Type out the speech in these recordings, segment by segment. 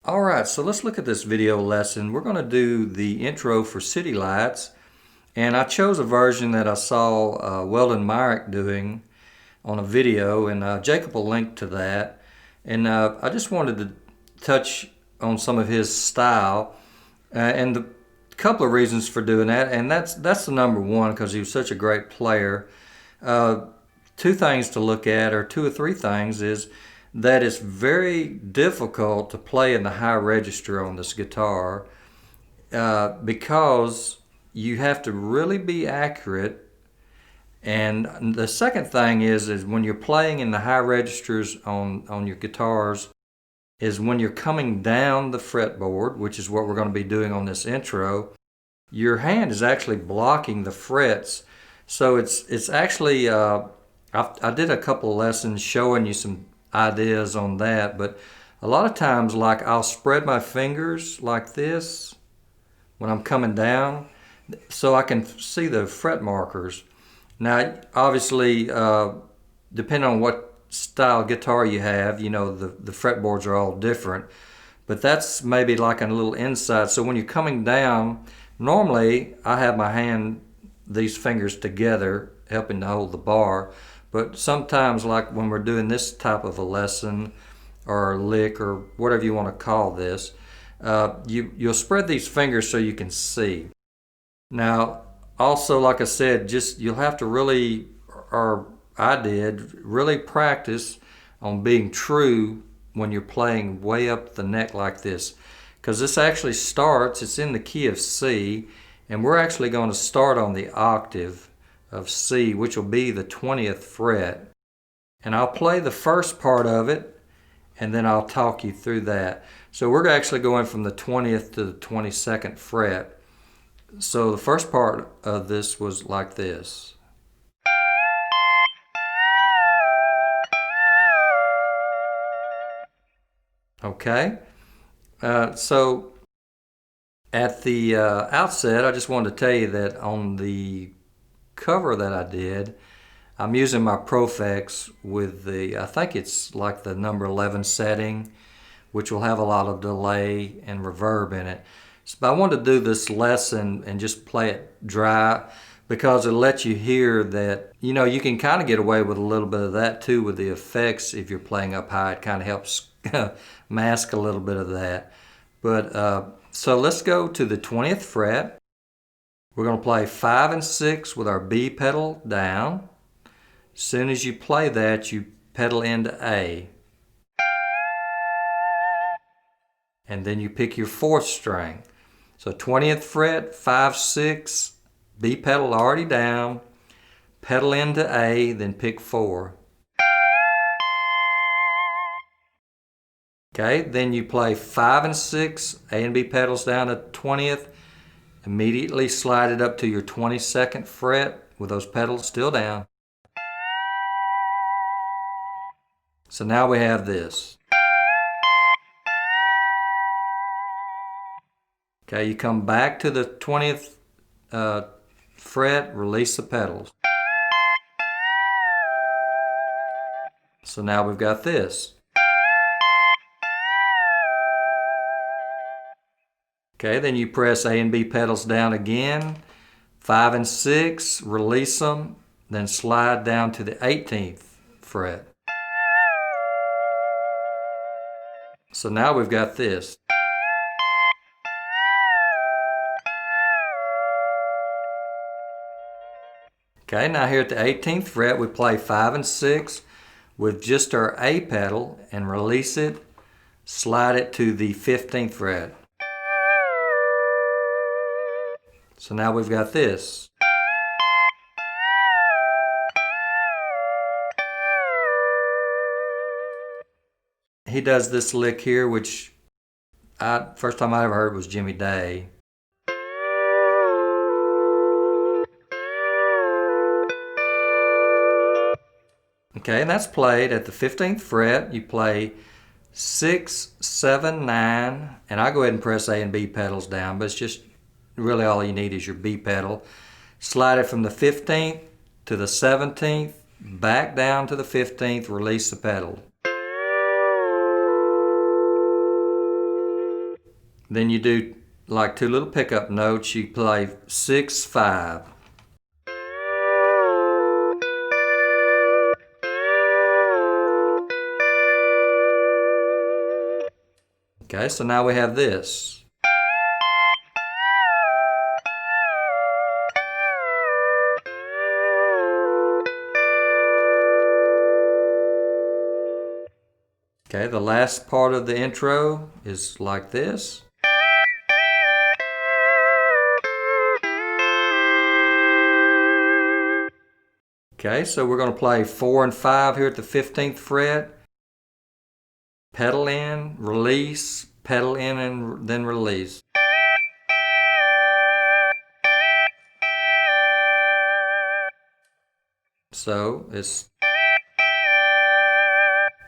Alright, so let's look at this video lesson. We're going to do the intro for City Lights. And I chose a version that I saw Weldon Myrick doing on a video, and Jacob will link to that. And I just wanted to touch on some of his style and the couple of reasons for doing that. And that's the number one, because he was such a great player. Two things to look at, or two or three things, is that it's very difficult to play in the high register on this guitar because you have to really be accurate. And the second thing is when you're playing in the high registers on your guitars, is when you're coming down the fretboard, which is what we're going to be doing on this intro, your hand is actually blocking the frets. So it's actually, I did a couple of lessons showing you some ideas on that, but a lot of times, like, I'll spread my fingers like this when I'm coming down so I can see the fret markers. Now, obviously, depending on what style guitar you have, you know, the fretboards are all different, but that's maybe like a little insight. So when you're coming down, normally I have my hand, these fingers together, helping to hold the bar. But sometimes, like when we're doing this type of a lesson or a lick or whatever you want to call this, you'll spread these fingers so you can see. Now, also, like I said, just you'll have to really, or I did, really practice on being true when you're playing way up the neck like this. Because this actually starts, it's in the key of C, and we're actually going to start on the octave of C, which will be the 20th fret. And I'll play the first part of it, and then I'll talk you through that. So we're actually going from the 20th to the 22nd fret. So the first part of this was like this. Okay? So at the outset, I just wanted to tell you that on the cover that I did, I'm using my Profex with the, I think it's like the number 11 setting, which will have a lot of delay and reverb in it. So, but I wanted to do this lesson and just play it dry, because it'll let you hear that, you know, you can kind of get away with a little bit of that too with the effects. If you're playing up high, it kind of helps mask a little bit of that. But so let's go to the 20th fret. We're going to play 5 and 6 with our B pedal down. As soon as you play that, you pedal into A. And then you pick your 4th string. So 20th fret, 5, 6, B pedal already down, pedal into A, then pick 4. Okay, then you play 5 and 6, A and B pedals down to 20th, immediately slide it up to your 22nd fret with those pedals still down. So now we have this. Okay, you come back to the 20th fret, release the pedals. So now we've got this. Okay, then you press A and B pedals down again, 5 and 6, release them, then slide down to the 18th fret. So now we've got this. Okay, now here at the 18th fret, we play 5 and 6 with just our A pedal and release it, slide it to the 15th fret. So now we've got this. He does this lick here, which first time I ever heard was Jimmy Day. Okay, and that's played at the 15th fret. You play 6, 7, 9, and I go ahead and press A and B pedals down, but it's just really all you need is your B pedal. Slide it from the 15th to the 17th, back down to the 15th, release the pedal. Then you do like two little pickup notes. You play 6, 5. Okay, so now we have this. Okay, the last part of the intro is like this. Okay, so we're going to play 4 and 5 here at the 15th fret. Pedal in, release, pedal in, and then release. So it's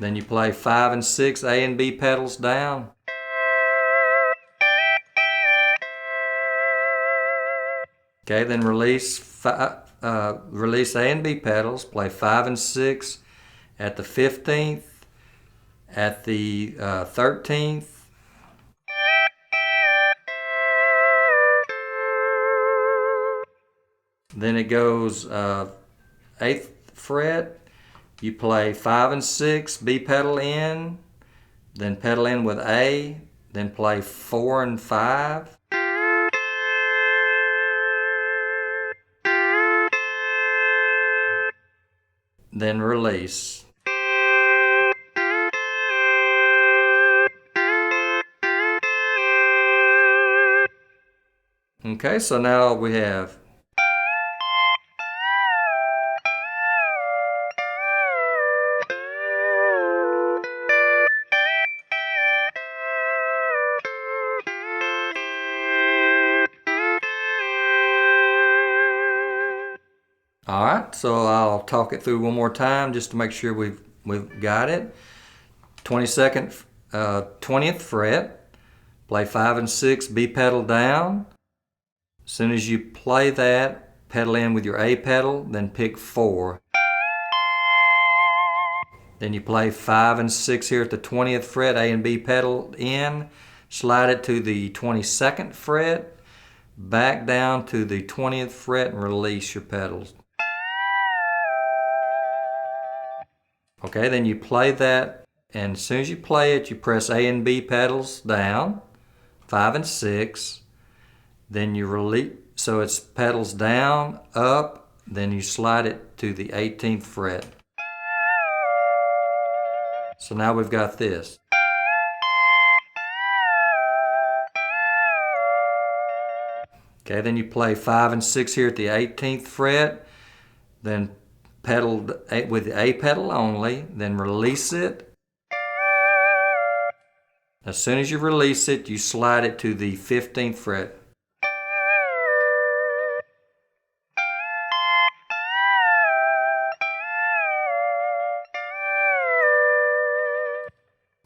then you play 5 and 6, A and B pedals down. Okay, then release release A and B pedals. Play 5 and 6 at the 15th, at the 13th. Then it goes 8th fret. You play 5 and 6, B pedal in, then pedal in with A, then play 4 and 5. Then release. Okay, so now we have all right, so I'll talk it through one more time just to make sure we've got it. 20th fret, play 5 and 6, B pedal down. As soon as you play that, pedal in with your A pedal, then pick 4. Then you play 5 and 6 here at the 20th fret, A and B pedal in, slide it to the 22nd fret, back down to the 20th fret and release your pedals. Okay, then you play that, and as soon as you play it, you press A and B pedals down, 5 and 6, then you release, so it's pedals down, up, then you slide it to the 18th fret. So now we've got this. Okay, then you play 5 and 6 here at the 18th fret, then pedal with the A pedal only, then release it. As soon as you release it, you slide it to the 15th fret.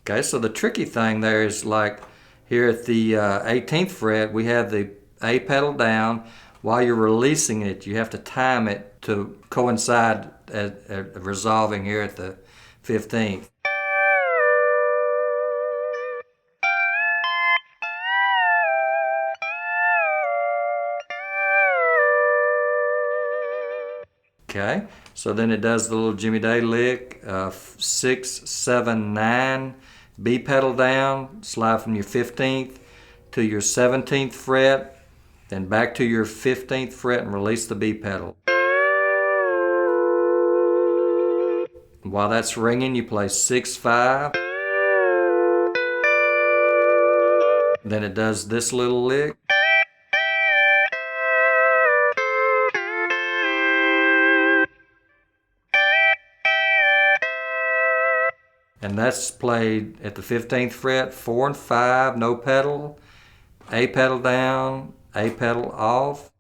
Okay, so the tricky thing there is like here at the 18th fret, we have the A pedal down. While you're releasing it, you have to time it to coincide at resolving here at the 15th. Okay, so then it does the little Jimmy Day lick, 6, 7, 9, B pedal down, slide from your 15th to your 17th fret, then back to your 15th fret and release the B pedal. While that's ringing, you play 6, 5. Then it does this little lick. And that's played at the 15th fret, 4 and 5, no pedal, A pedal down, A pedal off.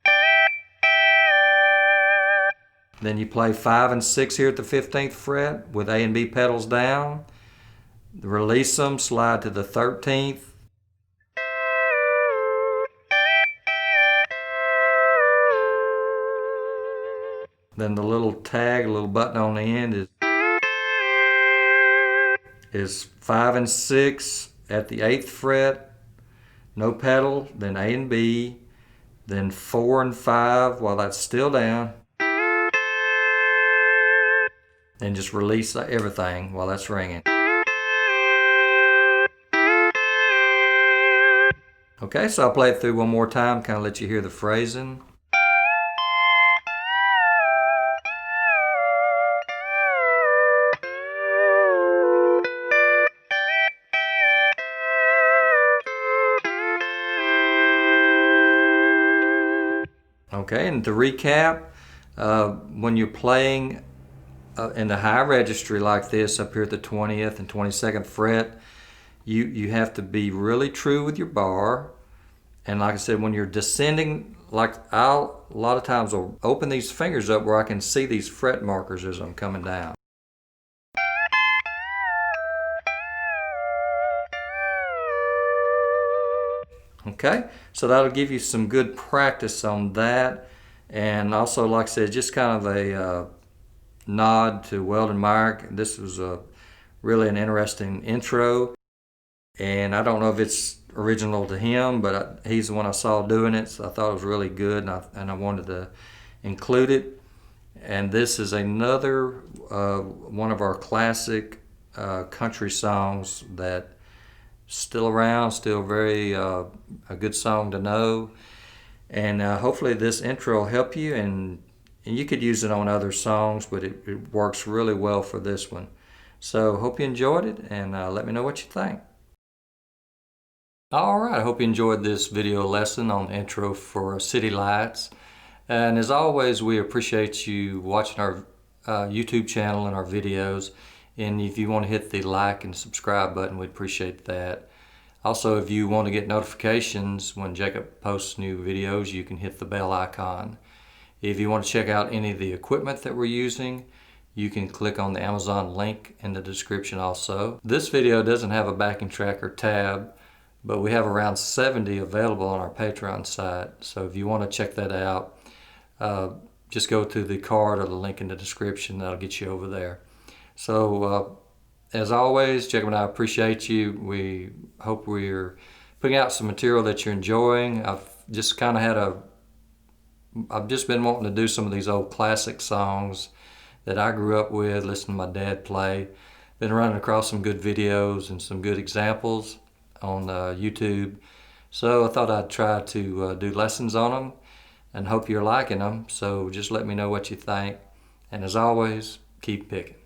Then you play 5 and 6 here at the 15th fret with A and B pedals down. Release them, slide to the 13th. Then the little tag, little button on the end is 5 and 6 at the 8th fret. no pedal, then A and B, then 4 and 5 while that's still down. Then just release everything while that's ringing. Okay, so I'll play it through one more time, kind of let you hear the phrasing. Okay, and to recap, when you're playing in the high registry like this up here at the 20th and 22nd fret, you have to be really true with your bar. And like I said, when you're descending, like a lot of times I'll open these fingers up where I can see these fret markers as I'm coming down. Okay, so that'll give you some good practice on that. And also, like I said, just kind of a nod to Weldon Meyer. This was really an interesting intro. And I don't know if it's original to him, but he's the one I saw doing it, so I thought it was really good, and I wanted to include it. And this is another one of our classic country songs that still around, still very a good song to know. And hopefully this intro will help you, and you could use it on other songs, but it works really well for this one. So hope you enjoyed it, and let me know what you think. Alright, I hope you enjoyed this video lesson on the intro for City Lights. And as always, we appreciate you watching our YouTube channel and our videos. And if you want to hit the like and subscribe button, we'd appreciate that. Also, if you want to get notifications when Jacob posts new videos, you can hit the bell icon. If you want to check out any of the equipment that we're using, you can click on the Amazon link in the description also. This video doesn't have a backing track or tab, but we have around 70 available on our Patreon site. So if you want to check that out, just go to the card or the link in the description. That'll get you over there. So as always, Jacob and I appreciate you. We hope we're putting out some material that you're enjoying. I've just been wanting to do some of these old classic songs that I grew up with, listening to my dad play. Been running across some good videos and some good examples on YouTube. So I thought I'd try to do lessons on them, and hope you're liking them. So just let me know what you think. And as always, keep picking.